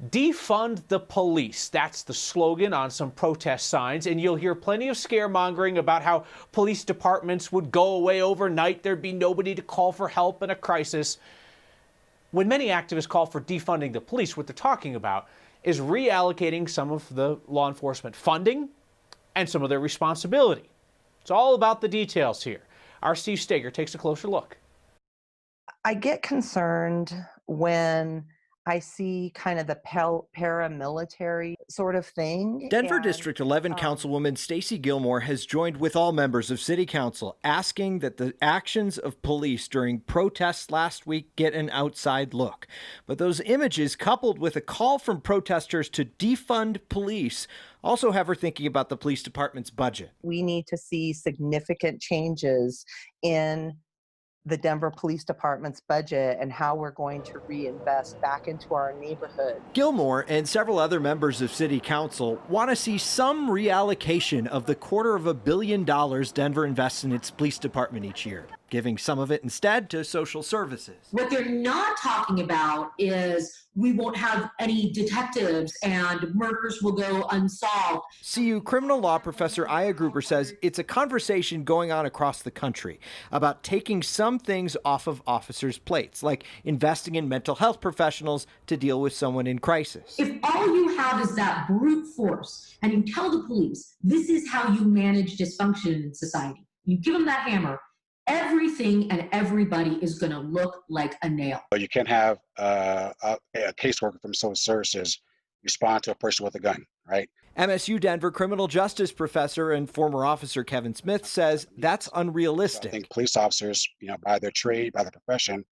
Defund the police. That's the slogan on some protest signs, and you'll hear plenty of scaremongering about how police departments would go away overnight. There'd be nobody to call for help in a crisis. When many activists call for defunding the police, what they're talking about is reallocating some of the law enforcement funding and some of their responsibility. It's all about the details here. Our Steve Steger takes a closer look. I get concerned when I see kind of the paramilitary sort of thing. Denver District 11 Councilwoman Stacey Gilmore has joined with all members of City Council asking that the actions of police during protests last week get an outside look. But those images, coupled with a call from protesters to defund police, also have her thinking about the police department's budget. We need to see significant changes in the Denver Police Department's budget and how we're going to reinvest back into our neighborhood. Gilmore and several other members of City Council want to see some reallocation of the $250 million Denver invests in its police department each year, giving some of it instead to social services. What they're not talking about is we won't have any detectives and murders will go unsolved. CU criminal law professor Aya Gruber says it's a conversation going on across the country about taking some things off of officers' plates, like investing in mental health professionals to deal with someone in crisis. If all you have is that brute force and you tell the police, this is how you manage dysfunction in society, you give them that hammer, everything and everybody is going to look like a nail. You can't have a caseworker from social services respond to a person with a gun, right? MSU Denver criminal justice professor and former officer Kevin Smith says that's unrealistic. I think police officers, by their trade, by their profession,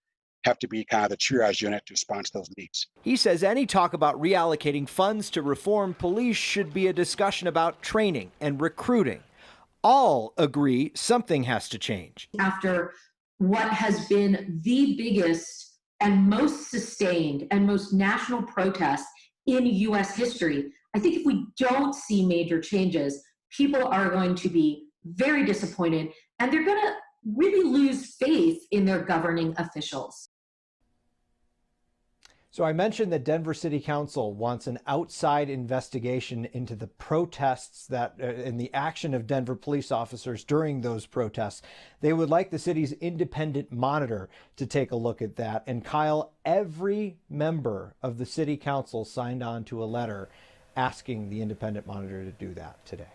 have to be kind of the triage unit to respond to those needs. He says any talk about reallocating funds to reform police should be a discussion about training and recruiting. All agree something has to change. After what has been the biggest and most sustained and most national protest in U.S. history, I think if we don't see major changes, people are going to be very disappointed and they're going to really lose faith in their governing officials. So I mentioned that Denver City Council wants an outside investigation into the protests and the action of Denver police officers during those protests. They would like the city's independent monitor to take a look at that. And Kyle, every member of the City Council signed on to a letter asking the independent monitor to do that today.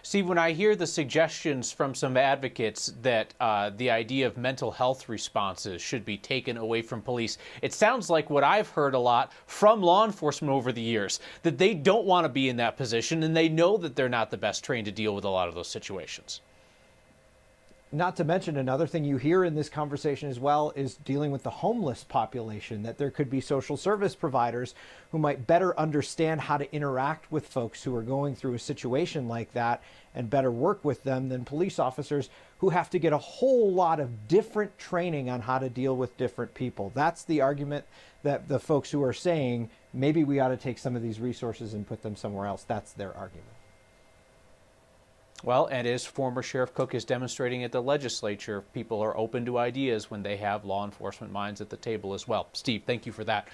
Steve, when I hear the suggestions from some advocates that the idea of mental health responses should be taken away from police, it sounds like what I've heard a lot from law enforcement over the years, that they don't want to be in that position and they know that they're not the best trained to deal with a lot of those situations. Not to mention, another thing you hear in this conversation as well is dealing with the homeless population, that there could be social service providers who might better understand how to interact with folks who are going through a situation like that and better work with them than police officers who have to get a whole lot of different training on how to deal with different people. That's the argument that the folks who are saying maybe we ought to take some of these resources and put them somewhere else. That's their argument. Well, and as former Sheriff Cook is demonstrating at the legislature, people are open to ideas when they have law enforcement minds at the table as well. Steve, thank you for that.